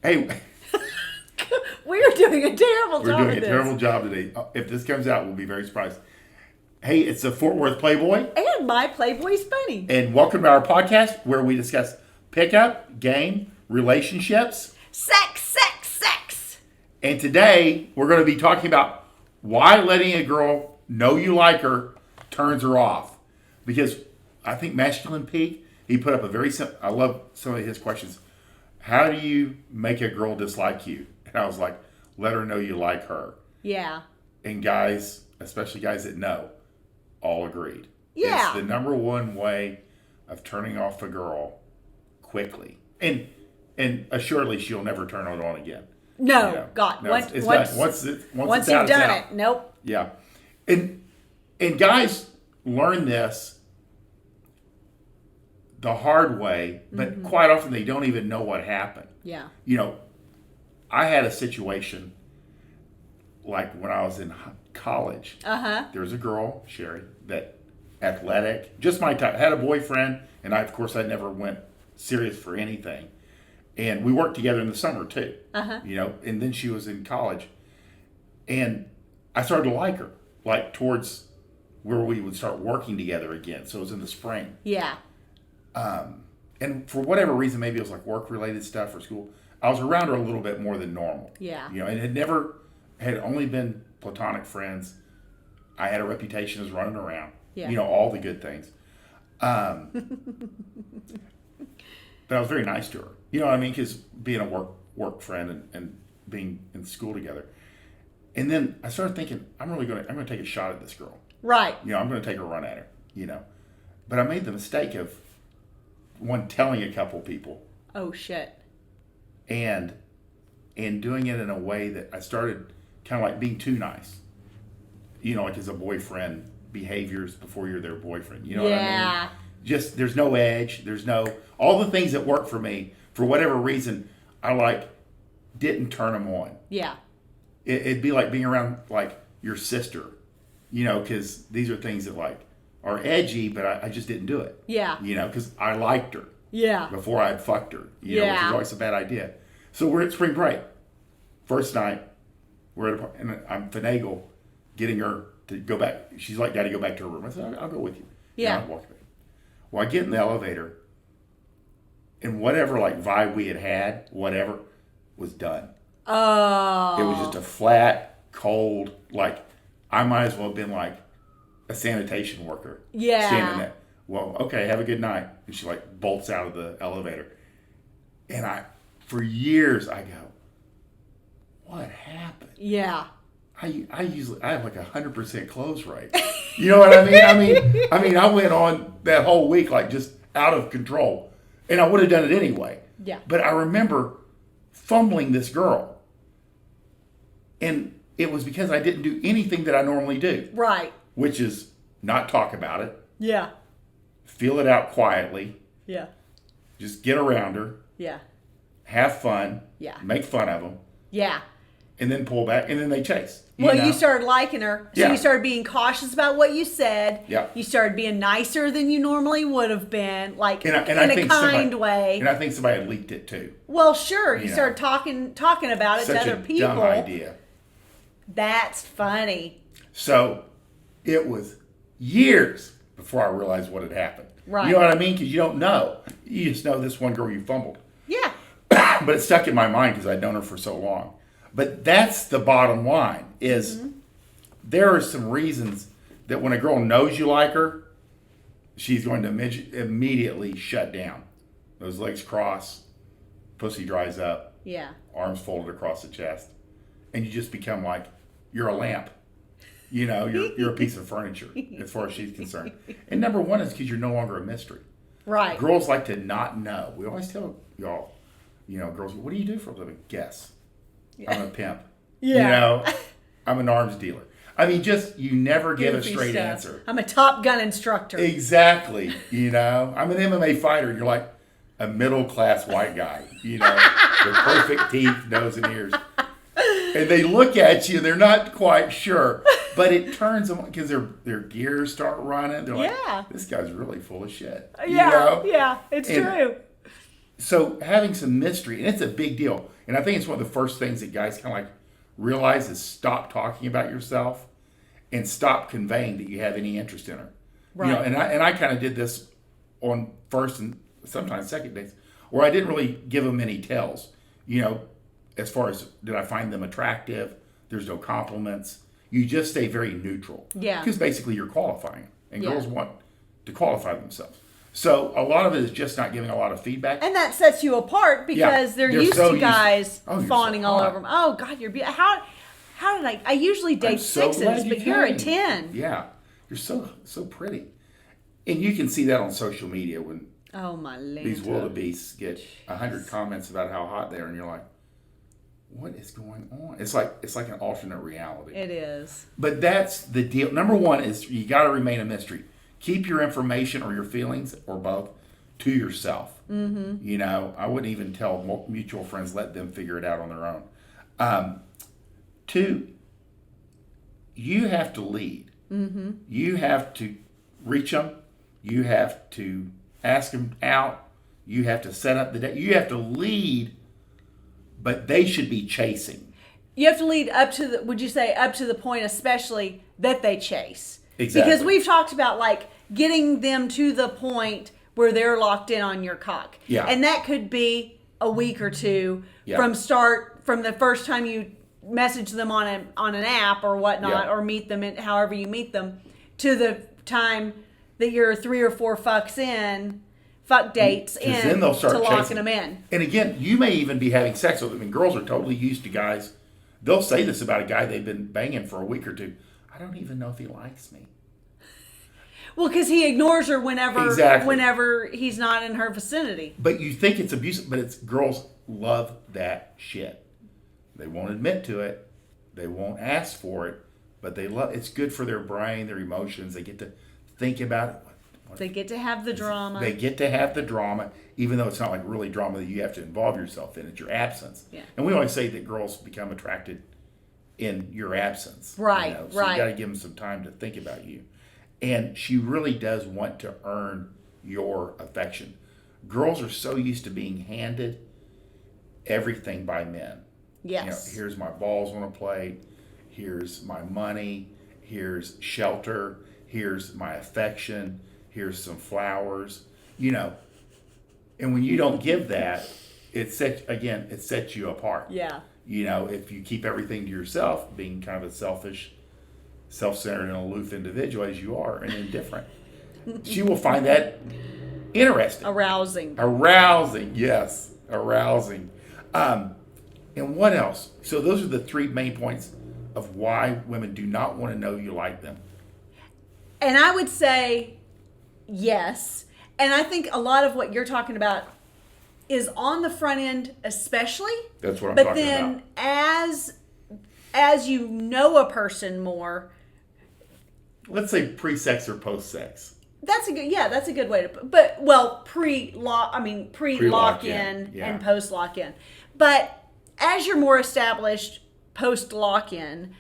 Hey, We're doing a terrible we're job doing at a this. terrible job today. If this comes out, we'll be very surprised. Hey, it's the Fort Worth Playboy, And my Playboys Bunny. and welcome to our podcast where we discuss pickup, game, relationships. Sex. And today, we're going to be talking about why letting a girl know you like her turns her off. Because I think Masculine Peak, he put up a very simple, I love some of his questions. How do you make a girl dislike you? And I was like, let her know you like her. Yeah. And guys, especially guys that know, all agreed. Yeah. It's the number one way of turning off a girl quickly. And assuredly, she'll never turn it on again. No, You know? God. No, Once it's done. Once you've it's out, done it's out. it, nope. Yeah. And guys learn this the hard way, but quite often they don't even know what happened. Yeah. You know, I had a situation like when I was in college. There was a girl, Sherry, that athletic, just my type, had a boyfriend, and of course I never went serious for anything. And we worked together in the summer too. You know, and then she was in college. And I started to like her, like towards where we would start working together again. So it was in the spring. Yeah. And for whatever reason, maybe it was like work-related stuff or school, I was around her a little bit more than normal. Yeah. You know, and had only been platonic friends. I had a reputation as running around. Yeah. You know, all the good things. But I was very nice to her. You know what I mean? Because being a work friend and being in school together. And then I started thinking, I'm going to take a shot at this girl. Right. You know, I'm going to take a run at her, you know. But I made the mistake of, one, telling a couple people. Oh, shit. And doing it in a way that I started kind of like being too nice. You know, like as a boyfriend behaviors before you're their boyfriend. You know what I mean? Just, there's no edge. There's no, all the things that work for me, for whatever reason, I didn't turn them on. Yeah. It'd be like being around like your sister, you know, because these are things that like are edgy, but I just didn't do it. Yeah. You know, because I liked her. Yeah. Before I'd fucked her, you know, which is always a bad idea. So we're at spring break. First night, we're at and I'm finagle getting her to go back. She's like, got to go back to her room. I said, I'll go with you. Yeah. And I walked back. Well, I get in the elevator, and whatever like vibe we had, whatever, was done. Oh. It was just a flat, cold, like, I might as well have been like a sanitation worker. Yeah. Standing there. Well, okay, have a good night. And she like bolts out of the elevator. And for years, I go, what happened? Yeah. I have like 100% close rate. You know what I mean? I mean, I went on that whole week like just out of control. And I would have done it anyway. Yeah. But I remember fumbling this girl. And it was because I didn't do anything that I normally do. Right. Which is not talk about it. Yeah. Feel it out quietly. Yeah. Just get around her. Yeah. Have fun. Yeah. Make fun of them. Yeah. And then pull back. And then they chase. Well, know? you started liking her. So Yeah. you started being cautious about what you said. Yeah. You started being nicer than you normally would have been, like And I in a think kind way. And I think somebody had leaked it too. Well, sure. You You know. started talking about it Such to other a people. dumb idea. That's funny. So it was years before I realized what had happened. Right. You know what I mean? Because you don't know. You just know this one girl you fumbled. Yeah. But it stuck in my mind because I'd known her for so long. But that's the bottom line is there are some reasons that when a girl knows you like her, she's going to immediately shut down. Those legs cross, pussy dries up, Yeah. arms folded across the chest, and you just become like, you're a lamp. You know, you're a piece of furniture as far as she's concerned. And number one is because you're no longer a mystery. Right. Girls like to not know. We always tell y'all, you know, girls, what do you do for a living? Guess. I'm a pimp. Yeah. You know, I'm an arms dealer. I mean, just, you never give a Goofy straight stuff. answer. I'm a Top Gun instructor. Exactly. You know, I'm an MMA fighter. And you're like a middle-class white guy, you know, with perfect teeth, nose, and ears. And they look at you, and they're not quite sure. But it turns them, because their gears start running. They're like, Yeah. this guy's really full of shit. Yeah, You know? yeah, it's And true. So having some mystery, and it's a big deal. And I think it's one of the first things that guys kind of like realize is stop talking about yourself and stop conveying that you have any interest in her. Right. You know, and I kind of did this on first and sometimes second dates, where I didn't really give them any tells. You know, as far as did I find them attractive? There's no compliments. You just stay very neutral. Yeah. Because basically you're qualifying, and Yeah. girls want to qualify themselves. So a lot of it is just not giving a lot of feedback. And that sets you apart because they're used so to guys you're fawning so all hot. over them. Oh God, you're beautiful. How did I usually date I'm so sixes, glad you but you're a came. 10. Yeah, you're so pretty, and you can see that on social media when Oh my Lanta. these wildebeests get 100 comments about how hot they are, and you're like, what is going on? It's like an alternate reality. It is. But that's the deal. Number one is you got to remain a mystery. Keep your information or your feelings or both to yourself. Mm-hmm. You know, I wouldn't even tell mutual friends. Let them figure it out on their own. Two, you have to lead. Mm-hmm. You have to reach them. You have to ask them out. You have to set up the day. You have to lead, but they should be chasing. You have to lead up to the, would you say up to the point especially that they chase? Exactly. Because we've talked about like getting them to the point where they're locked in on your cock. Yeah. And that could be a week or two Yeah. from the first time you message them on an app or whatnot, Yeah. or meet them in however you meet them, to the time that you're 3 or 4 fuck dates in, then they'll start to locking chasing. them in. And again, you may even be having sex with them. I mean, girls are totally used to guys. They'll say this about a guy they've been banging for a week or two. I don't even know if he likes me. Well, because he ignores her whenever Exactly. whenever he's not in her vicinity. But you think it's abusive, but it's girls love that shit. They won't admit to it. They won't ask for it, but they love. It's good for their brain, their emotions. They get to think about it. They get to have the drama. They get to have the drama, even though it's not like really drama that you have to involve yourself in. It's your absence. Yeah. And we always say that girls become attracted in your absence. Right, So right. you got to give them some time to think about you. And she really does want to earn your affection. Girls are so used to being handed everything by men. Yes. You know, here's my balls on a plate. Here's my money. Here's shelter. Here's my affection. Here's some flowers. You know, and when you don't give that, it sets you apart. Yeah. You know, if you keep everything to yourself, being kind of a selfish, self-centered, and aloof individual as you are, and indifferent, she will find that interesting. Arousing, yes. Arousing. And what else? So those are the 3 main points of why women do not want to know you like them. And I would say yes. And I think a lot of what you're talking about is on the front end especially. That's what I'm but talking then about. as you know a person more, Let's say pre-sex or post-sex. that's a good way to put. But well, pre-lock-in yeah. and post-lock-in. But as you're more established post-lock-in,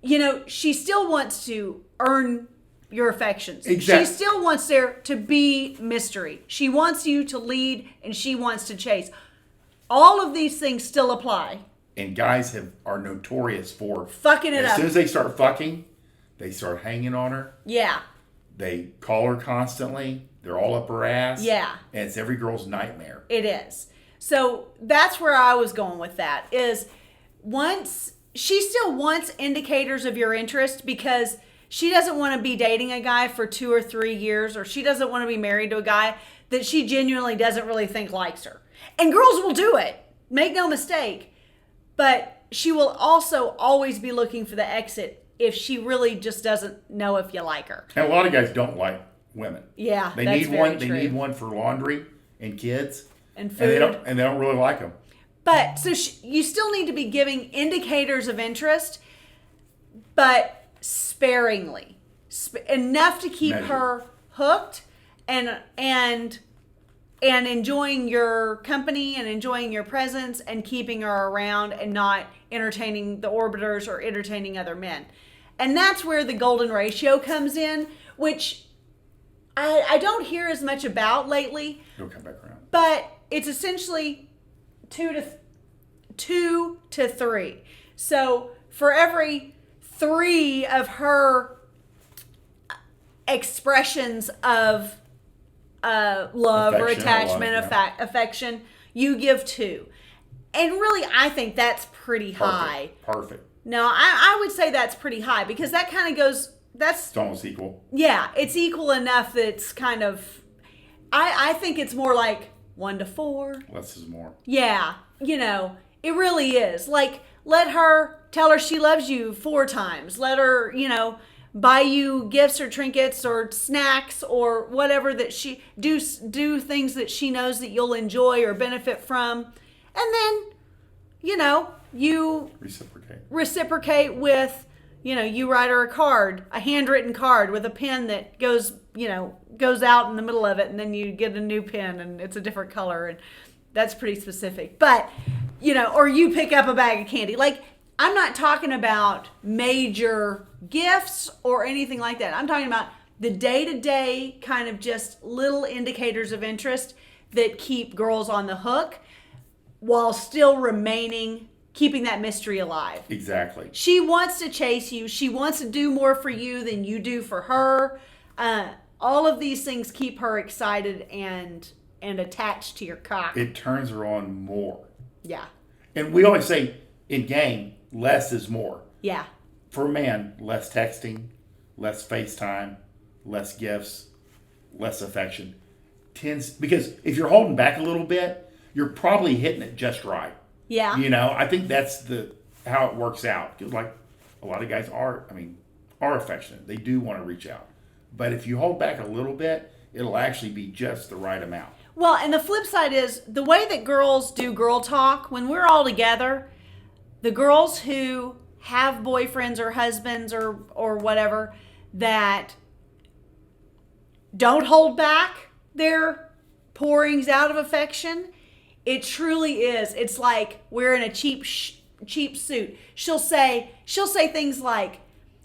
you know, she still wants to earn your affections. Exactly. She still wants there to be mystery. She wants you to lead and she wants to chase. All of these things still apply. And guys are notorious for Fucking it up. As soon as they start fucking, they start hanging on her. Yeah. They call her constantly. They're all up her ass. Yeah. And it's every girl's nightmare. It is. So that's where I was going with that, is once she still wants indicators of your interest, because she doesn't want to be dating a guy for 2 or 3 years, or she doesn't want to be married to a guy that she genuinely doesn't really think likes her. And girls will do it. Make no mistake. But she will also always be looking for the exit if she really just doesn't know if you like her. And a lot of guys don't like women. Yeah, They that's need very one. true. They need one for laundry and kids. And food. And they don't really like them. But so you still need to be giving indicators of interest, but sparingly, enough to keep Measured. her hooked and enjoying your company and enjoying your presence and keeping her around and not entertaining the orbiters or entertaining other men. And that's where the golden ratio comes in, which I don't hear as much about lately. It'll come back around. But it's essentially 2 2 to 3. So for every 3 of her expressions of love or attachment, affection, you give 2. And really, I think that's pretty high. Perfect. No, I would say that's pretty high because that kind of goes, it's almost equal. Yeah, it's equal enough that it's kind of, I think it's more like 1 to 4. Less is more. Yeah, it really is. Like, tell her she loves you 4 times. Let her, buy you gifts or trinkets or snacks or whatever that she, do things that she knows that you'll enjoy or benefit from. And then, you reciprocate with, you write her a card, a handwritten card with a pen that goes out in the middle of it, and then you get a new pen and it's a different color, and that's pretty specific. But, or you pick up a bag of candy. Like, I'm not talking about major gifts or anything like that. I'm talking about the day-to-day kind of just little indicators of interest that keep girls on the hook while still keeping that mystery alive. Exactly. She wants to chase you. She wants to do more for you than you do for her. All of these things keep her excited and attached to your cock. It turns her on more. Yeah. And we always say in game, less is more. Yeah. For a man, less texting, less FaceTime, less gifts, less affection. Because if you're holding back a little bit, you're probably hitting it just right. Yeah. I think that's how it works out. Because like a lot of guys are affectionate. They do want to reach out. But if you hold back a little bit, it'll actually be just the right amount. Well, and the flip side is the way that girls do girl talk, when we're all together, the girls who have boyfriends or husbands or whatever that don't hold back their pourings out of affection, it truly is. It's like wearing a cheap suit. She'll say things like,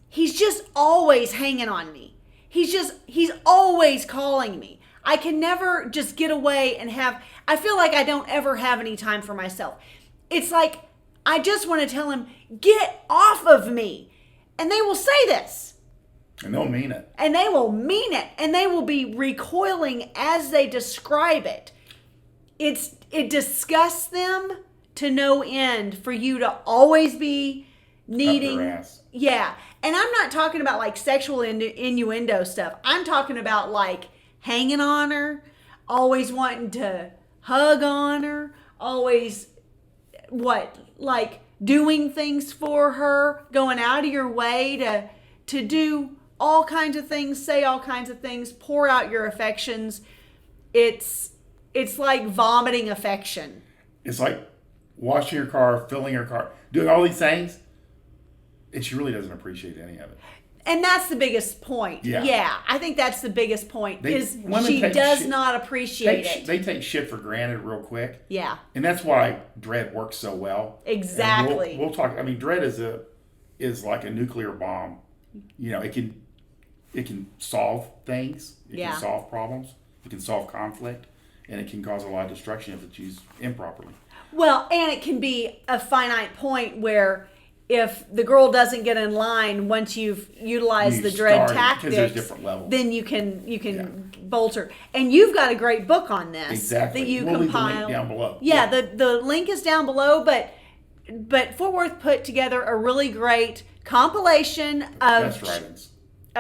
he's just always hanging on me. He's always calling me. I can never just get away and I feel like I don't ever have any time for myself. It's like, I just want to tell him, get off of me. And they will say this. And they'll mean it. And they will mean it. And they will be recoiling as they describe it. It disgusts them to no end for you to always be needing. Up their ass. Yeah. And I'm not talking about like sexual innuendo stuff. I'm talking about like hanging on her, always wanting to hug on her, always doing things for her, going out of your way to do all kinds of things, say all kinds of things, pour out your affections. It's like vomiting affection. It's like washing your car, filling your car, doing all these things, and she really doesn't appreciate any of it. And that's the biggest point. Yeah, I think that's the biggest point. She does not appreciate it. They take shit for granted real quick. Yeah. And that's why dread works so well. Exactly. We'll talk. I mean, dread is like a nuclear bomb. It can solve things. It can solve problems. It can solve conflict, and it can cause a lot of destruction if it's used improperly. Well, and it can be a finite point where if the girl doesn't get in line once you've utilized the dread tactics, there's different levels. Then you can bolt her. And you've got a great book on this. Exactly. That you we'll compiled. Leave the link down below. Yeah, the link is down below, but Fort Worth put together a really great compilation of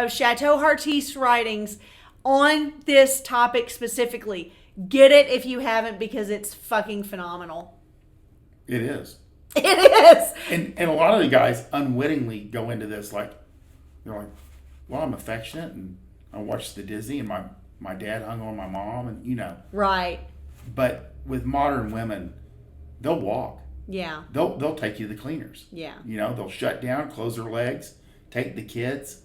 Chateau Heartiste writings on this topic specifically. Get it if you haven't, because it's fucking phenomenal. It is. It is. And a lot of the guys unwittingly go into this like, they're like, well, I'm affectionate and I watched the Disney and my dad hung on my mom and Right. But with modern women, they'll walk. Yeah. They'll take you to the cleaners. Yeah. They'll shut down, close their legs, take the kids.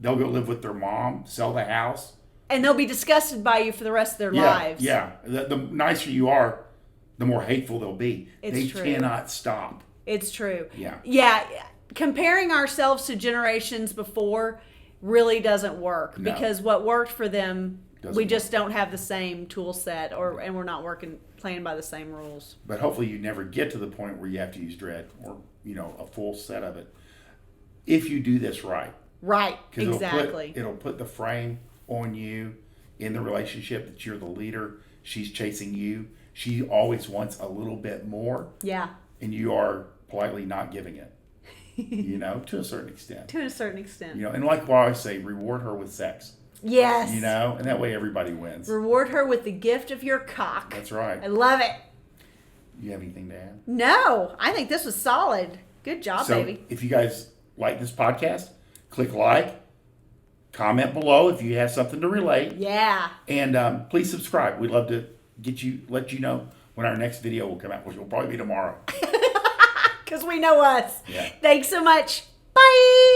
They'll go live with their mom, sell the house. And they'll be disgusted by you for the rest of their lives. Yeah. The nicer you are, the more hateful they'll be. They cannot stop. It's true. Yeah. Yeah. Comparing ourselves to generations before really doesn't work because what worked for them We just don't have the same tool set, and we're not playing by the same rules. But hopefully you never get to the point where you have to use dread or, a full set of it. If you do this right. Right, exactly. It'll put the frame on you in the relationship that you're the leader. She's chasing you. She always wants a little bit more. Yeah. And you are politely not giving it, to a certain extent. To a certain extent. And like what I say, reward her with sex. Yes. And that way everybody wins. Reward her with the gift of your cock. That's right. I love it. You have anything to add? No, I think this was solid. Good job, baby. If you guys like this podcast, click like, comment below if you have something to relate. Yeah. And please subscribe. We'd love to let you know when our next video will come out, which will probably be tomorrow. Because we know us. Yeah. Thanks so much. Bye.